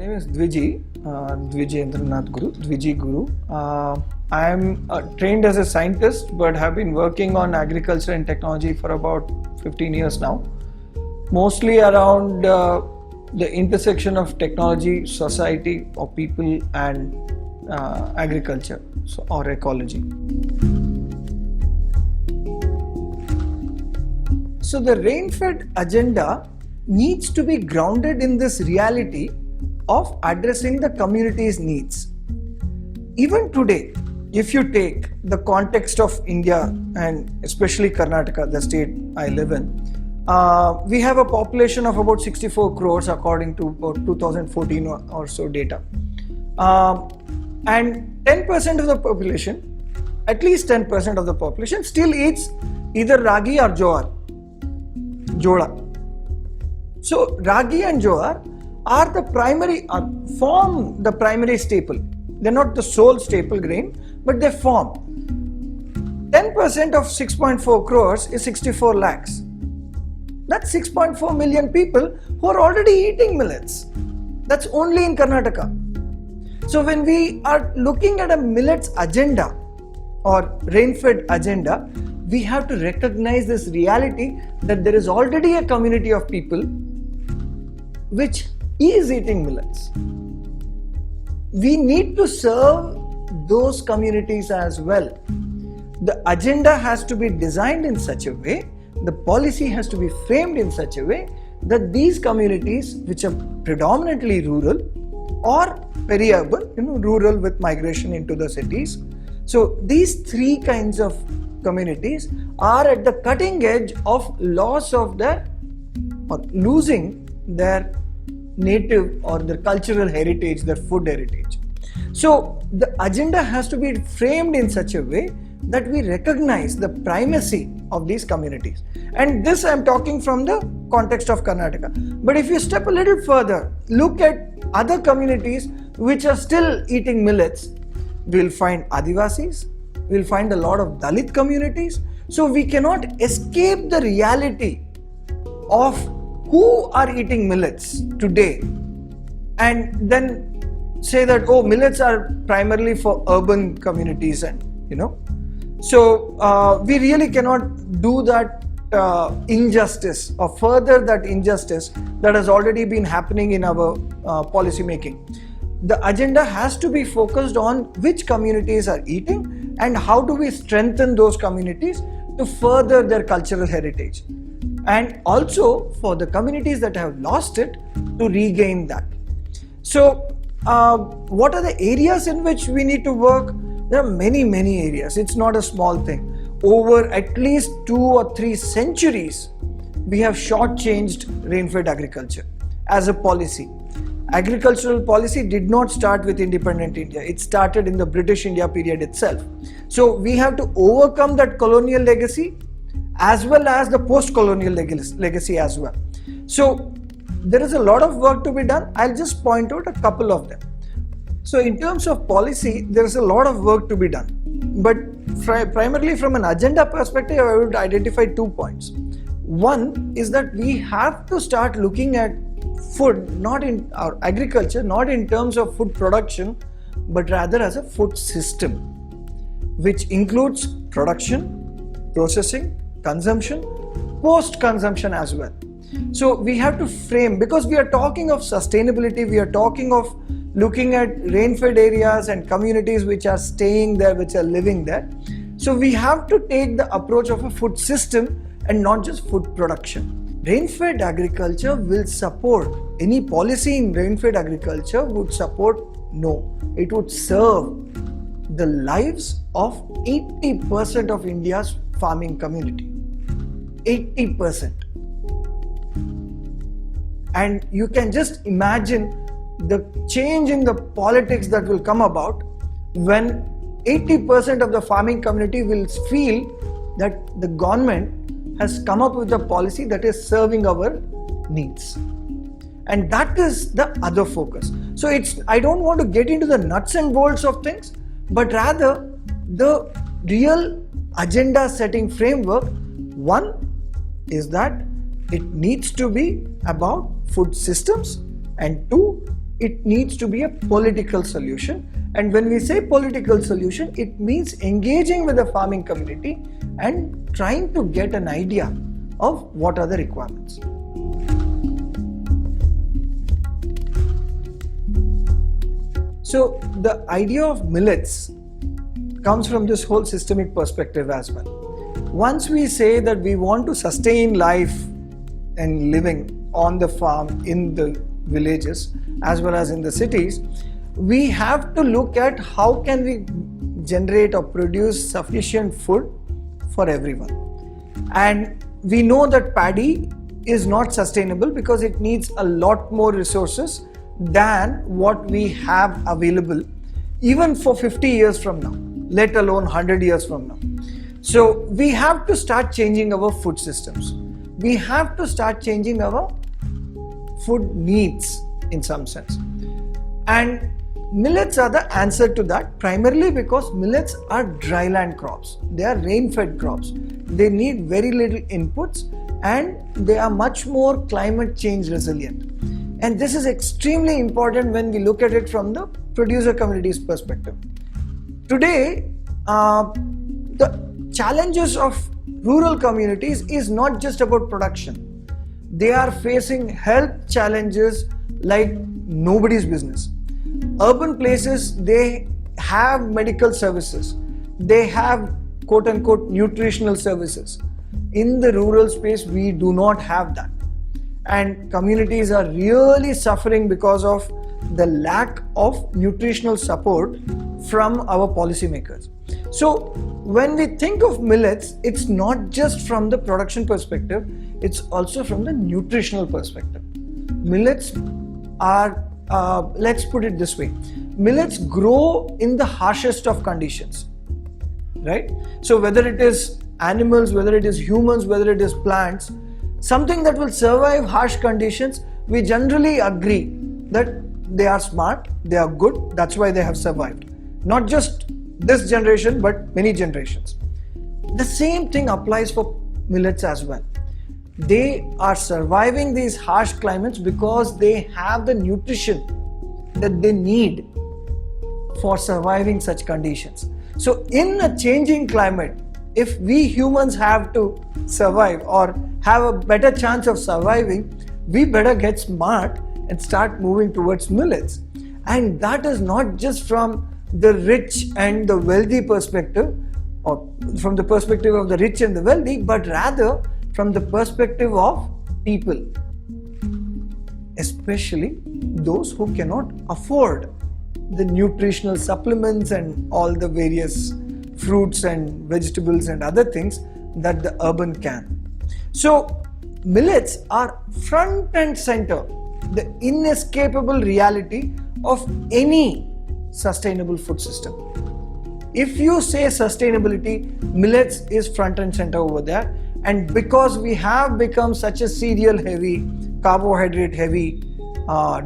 name is Dwijendranath Guru, Dwiji Guru. I am trained as a scientist but have been working on agriculture and technology for about 15 years now. Mostly around the intersection of technology, society, or people and agriculture or ecology. So the rain-fed agenda needs to be grounded in this reality of addressing the community's needs. Even today, if you take the context of India and especially Karnataka, the state I live in, we have a population of about 64 crores according to about 2014 or so data. And 10% of the population, at least 10% of the population still eats either ragi or jowar, jola. So ragi and jowar are the primary, form the primary staple. They're not the sole staple grain, but they form. 10% of 6.4 crores is 64 lakhs. That's 6.4 million people who are already eating millets. That's only in Karnataka. So when we are looking at a millets agenda or rain-fed agenda, we have to recognize this reality that there is already a community of people which is eating millets. We need to serve those communities as well. The agenda has to be designed in such a way, the policy has to be framed in such a way that these communities, which are predominantly rural or peri-urban, rural with migration into the cities. So these three kinds of communities are at the cutting edge of loss of their or losing their native or their cultural heritage, their food heritage. So the agenda has to be framed in such a way that we recognize the primacy of these communities. And this I am talking from the context of Karnataka. But if you step a little further, look at other communities which are still eating millets, we will find Adivasis, we will find a lot of Dalit communities. So we cannot escape the reality of who are eating millets today and then say that, oh, millets are primarily for urban communities and so we really cannot do that injustice or further that injustice that has already been happening in our policy making. The agenda has to be focused on which communities are eating and how do we strengthen those communities to further their cultural heritage, and also for the communities that have lost it to regain that. So what are the areas in which we need to work? There are many areas. It's not a small thing. Over at least 2 or 3 centuries, we have shortchanged rain-fed agriculture as a policy. Agricultural policy did not start with independent India. It started in the British India period itself. So we have to overcome that colonial legacy as well as the post-colonial legacy as well. So there is a lot of work to be done. I'll just point out a couple of them. So in terms of policy, there is a lot of work to be done. But primarily from an agenda perspective, I would identify 2 points. One is that we have to start looking at food, not in our agriculture, not in terms of food production, but rather as a food system, which includes production, processing, consumption, post-consumption as well. So we have to frame, because we are talking of sustainability, we are talking of looking at rain-fed areas and communities which are staying there, which are living there. So we have to take the approach of a food system and not just food production. Rain-fed agriculture will support, any policy in rain-fed agriculture would support, no, it would serve the lives of 80% of India's farming community. 80%. And you can just imagine the change in the politics that will come about when 80% of the farming community will feel that the government has come up with a policy that is serving our needs. And that is the other focus. So I don't want to get into the nuts and bolts of things, but rather the real agenda setting framework. One is that it needs to be about food systems, and two, it needs to be a political solution. And when we say political solution, it means engaging with the farming community and trying to get an idea of what are the requirements. So the idea of millets comes from this whole systemic perspective as well. Once we say that we want to sustain life and living on the farm in the villages as well as in the cities, we have to look at how can we generate or produce sufficient food for everyone. And we know that paddy is not sustainable because it needs a lot more resources than what we have available even for 50 years from now, let alone 100 years from now. So we have to start changing our food systems. We have to start changing our food needs in some sense. And millets are the answer to that, primarily because millets are dryland crops. They are rain-fed crops. They need very little inputs and they are much more climate change resilient. And this is extremely important when we look at it from the producer community's perspective. Today, the challenges of rural communities is not just about production. They are facing health challenges like nobody's business. Urban places, they have medical services. They have quote unquote nutritional services. In the rural space, we do not have that. And communities are really suffering because of the lack of nutritional support from our policymakers. So when we think of millets, it's not just from the production perspective, it's also from the nutritional perspective. Millets are, let's put it this way, millets grow in the harshest of conditions, right? So whether it is animals, whether it is humans, whether it is plants, something that will survive harsh conditions, we generally agree that they are smart, they are good, that's why they have survived. Not just this generation, but many generations. The same thing applies for millets as well. They are surviving these harsh climates because they have the nutrition that they need for surviving such conditions. So in a changing climate, if we humans have to survive or have a better chance of surviving, we better get smart and start moving towards millets. And that is not just from the rich and the wealthy perspective, or from the perspective of the rich and the wealthy, but rather from the perspective of people, especially those who cannot afford the nutritional supplements and all the various fruits and vegetables and other things that the urban can. So millets are front and center, the inescapable reality of any sustainable food system. If you say sustainability, millets is front and center over there. And because we have become such a cereal heavy, carbohydrate heavy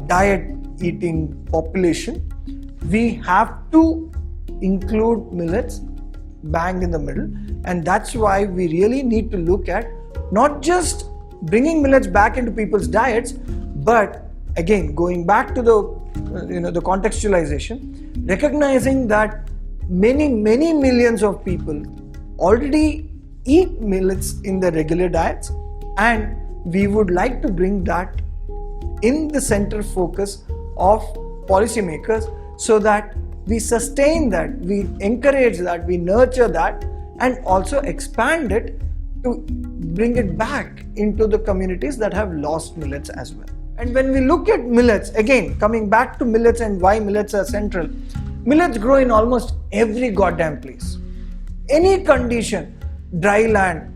diet eating population, we have to include millets bang in the middle. And that's why we really need to look at not just bringing millets back into people's diets, but again going back to the contextualization, recognizing that many millions of people already eat millets in their regular diets, and we would like to bring that in the center focus of policymakers so that we sustain that, we encourage that, we nurture that, and also expand it to bring it back into the communities that have lost millets as well. And when we look at millets, again coming back to millets and why millets are central, millets grow in almost every goddamn place. Any condition, dry land,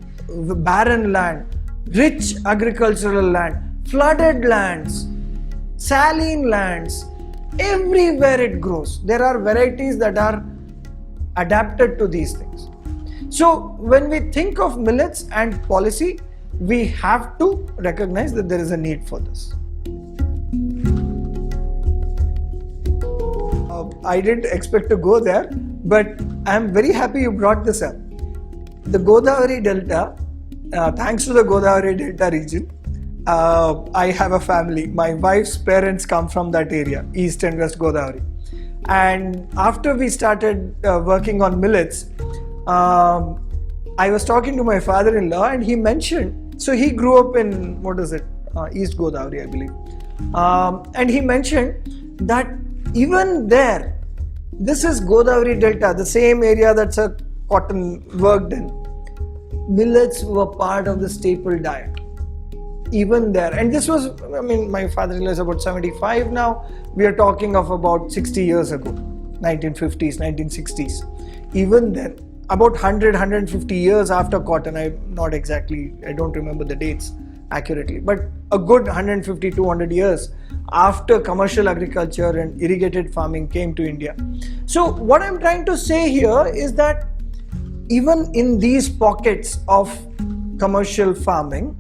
barren land, rich agricultural land, flooded lands, saline lands, everywhere it grows. There are varieties that are adapted to these things. So when we think of millets and policy, we have to recognize that there is a need for this. I didn't expect to go there, but I'm very happy you brought this up. The Godavari Delta, thanks to the Godavari Delta region, I have a family. My wife's parents come from that area, East and West Godavari. And after we started working on millets, I was talking to my father-in-law and he mentioned, so he grew up in, East Godavari, I believe. And he mentioned that even there, this is Godavari Delta, the same area that Sir Cotton worked in. Millets were part of the staple diet. Even there. And this was, my father-in-law is about 75 now. We are talking of about 60 years ago, 1950s, 1960s. Even then, about 100, 150 years after cotton, I don't remember the dates accurately, but a good 150, 200 years after commercial agriculture and irrigated farming came to India. So what I'm trying to say here is that even in these pockets of commercial farming,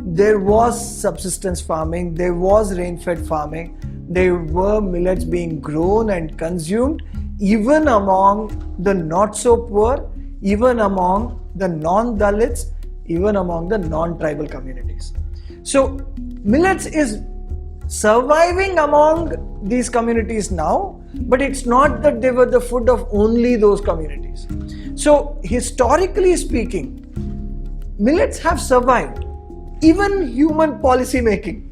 there was subsistence farming, there was rain-fed farming, there were millets being grown and consumed even among the not-so-poor, even among the non-Dalits, even among the non-tribal communities. So millets is surviving among these communities now, but it's not that they were the food of only those communities. So historically speaking, millets have survived. Even human policy making,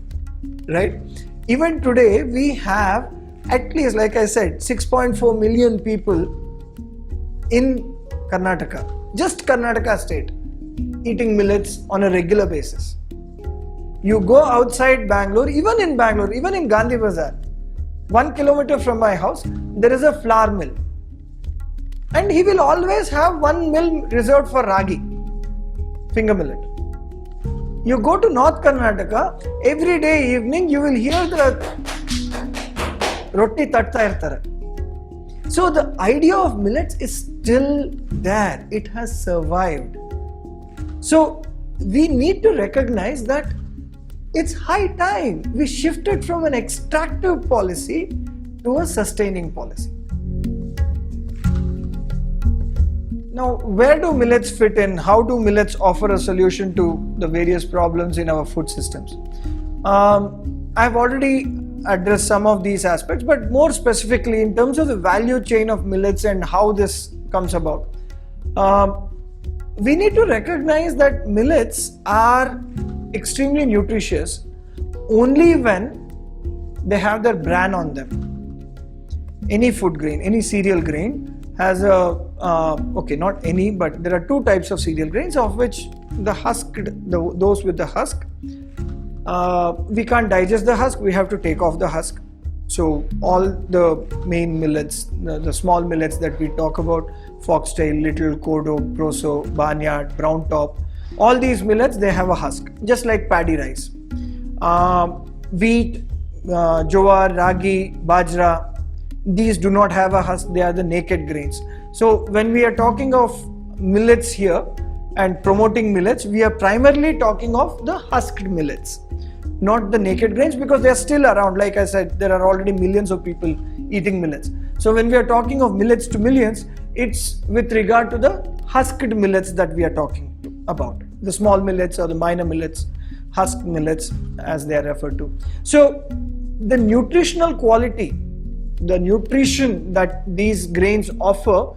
right? Even today, we have at least, like I said, 6.4 million people in Karnataka, just Karnataka state, eating millets on a regular basis. You go outside Bangalore, even in Gandhi Bazaar, 1 kilometer from my house, there is a flour mill. And he will always have one mill reserved for ragi, finger millet. You go to North Karnataka, every day evening you will hear the roti tatta irtare. So the idea of millets is still there. It has survived. So we need to recognize that it's high time we shifted from an extractive policy to a sustaining policy. Now, where do millets fit in? How do millets offer a solution to the various problems in our food systems? I've already addressed some of these aspects, but more specifically in terms of the value chain of millets and how this comes about. We need to recognize that millets are extremely nutritious only when they have their bran on them. Any food grain, any cereal grain has a, not any, but there are two types of cereal grains, of which the husked, those with the husk, we can't digest the husk, we have to take off the husk. So all the main millets, the small millets that we talk about, foxtail, little, kodo, proso, barnyard, brown top, all these millets, they have a husk, just like paddy rice. Wheat, jowar, ragi, bajra, these do not have a husk, they are the naked grains. So when we are talking of millets here and promoting millets, we are primarily talking of the husked millets, not the naked grains, because they are still around. Like I said, there are already millions of people eating millets. So when we are talking of millets to millions, it's with regard to the husked millets that we are talking about. The small millets or the minor millets, husked millets as they are referred to. So the nutritional quality, the nutrition that these grains offer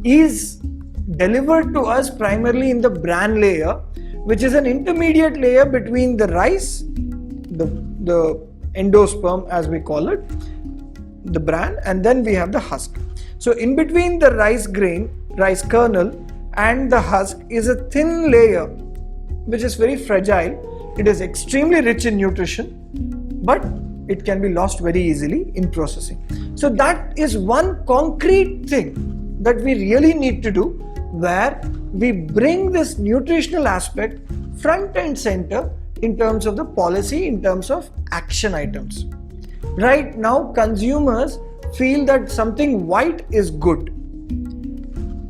is delivered to us primarily in the bran layer, which is an intermediate layer between the rice, the endosperm as we call it, the bran, and then we have the husk. So in between the rice grain, rice kernel and the husk is a thin layer which is very fragile. It is extremely rich in nutrition, but it can be lost very easily in processing. So that is one concrete thing that we really need to do, where we bring this nutritional aspect front and center in terms of the policy, in terms of action items. Right now, consumers feel that something white is good.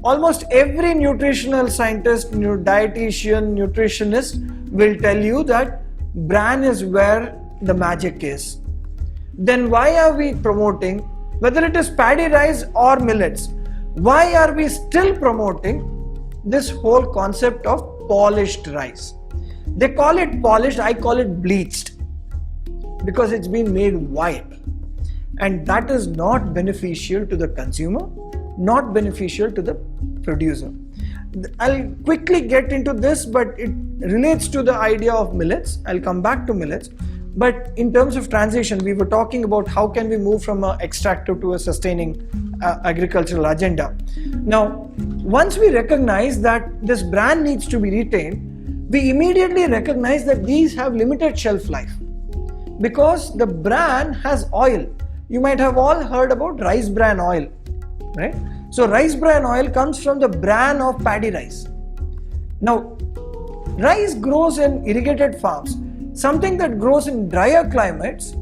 Almost every nutritional scientist, dietitian, nutritionist will tell you that bran is where the magic is. Then why are we promoting, whether it is paddy rice or millets, why are we still promoting this whole concept of polished rice? They call it polished, I call it bleached, because it's been made white. And that is not beneficial to the consumer, not beneficial to the producer. I'll quickly get into this, but it relates to the idea of millets. I'll come back to millets. But in terms of transition, we were talking about how can we move from an extractive to a sustaining agricultural agenda. Now, once we recognize that this brand needs to be retained, we immediately recognize that these have limited shelf life, because the bran has oil. You might have all heard about rice bran oil, right? So rice bran oil comes from the bran of paddy rice. Now, rice grows in irrigated farms. Something that grows in drier climates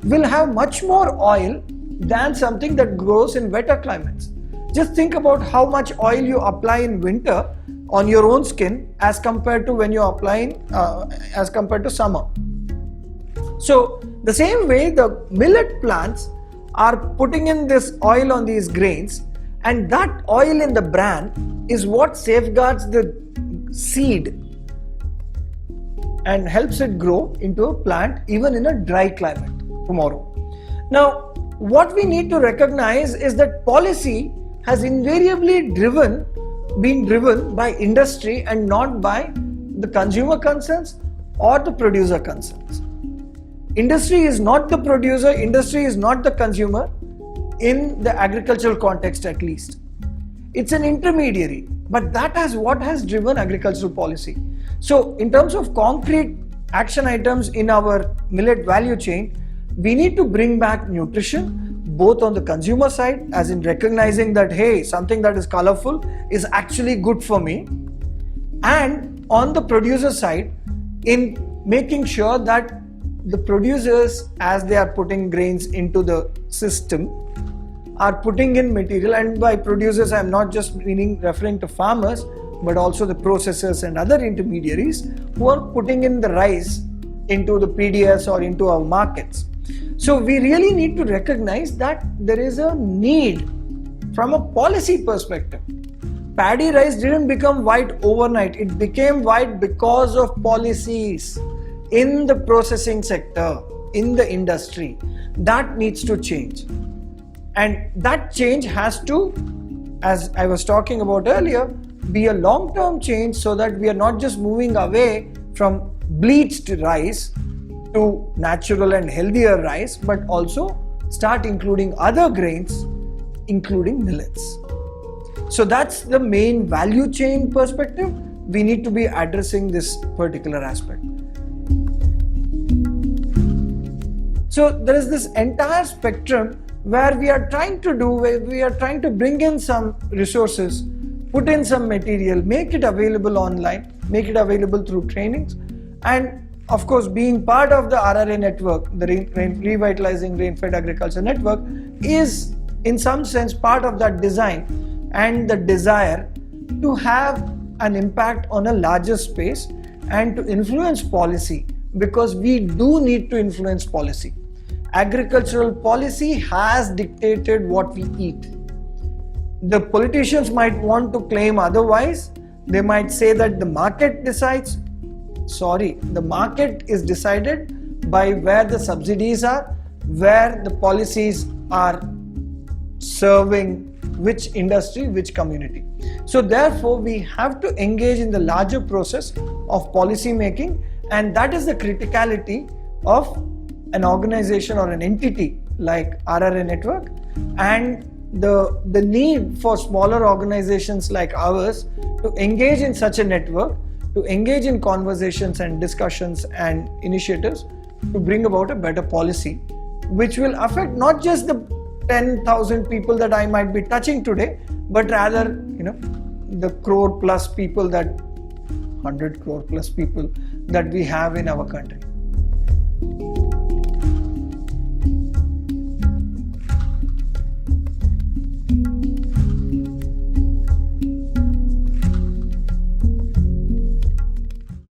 will have much more oil than something that grows in wetter climates. Just think about how much oil you apply in winter on your own skin as compared to when you're applying as compared to summer. So the same way, the millet plants are putting in this oil on these grains, and that oil in the bran is what safeguards the seed and helps it grow into a plant even in a dry climate tomorrow. Now, what we need to recognize is that policy has invariably been driven by industry and not by the consumer concerns or the producer concerns. Industry is not the producer, industry is not the consumer in the agricultural context at least. It's an intermediary, but that is what has driven agricultural policy. So in terms of concrete action items in our millet value chain, we need to bring back nutrition, both on the consumer side, as in recognizing that, hey, something that is colorful is actually good for me, and on the producer side, in making sure that the producers, as they are putting grains into the system, are putting in material. And by producers, I'm not just referring to farmers, but also the processors and other intermediaries who are putting in the rice into the PDS or into our markets. So we really need to recognize that there is a need from a policy perspective. Paddy rice didn't become white overnight. It became white because of policies in the processing sector, in the industry. That needs to change. And that change has to, as I was talking about earlier, be a long-term change, so that we are not just moving away from bleached rice to natural and healthier rice, but also start including other grains, including millets. So that's the main value chain perspective. We need to be addressing this particular aspect. So there is this entire spectrum where we are trying to bring in some resources, put in some material, make it available online, make it available through trainings, and of course, being part of the RRA network, the Revitalizing Rain-Fed Agriculture Network, is in some sense part of that design and the desire to have an impact on a larger space and to influence policy, because we do need to influence policy. Agricultural policy has dictated what we eat. The politicians might want to claim otherwise. They might say that the market decides. Sorry, the market is decided by where the subsidies are, where the policies are serving which industry, which community. So therefore, we have to engage in the larger process of policy making, and that is the criticality of an organization or an entity like RRA Network, and the need for smaller organizations like ours to engage in such a network, to engage in conversations and discussions and initiatives to bring about a better policy, which will affect not just the 10,000 people that I might be touching today, but rather, the crore plus people, that 100 crore plus people that we have in our country.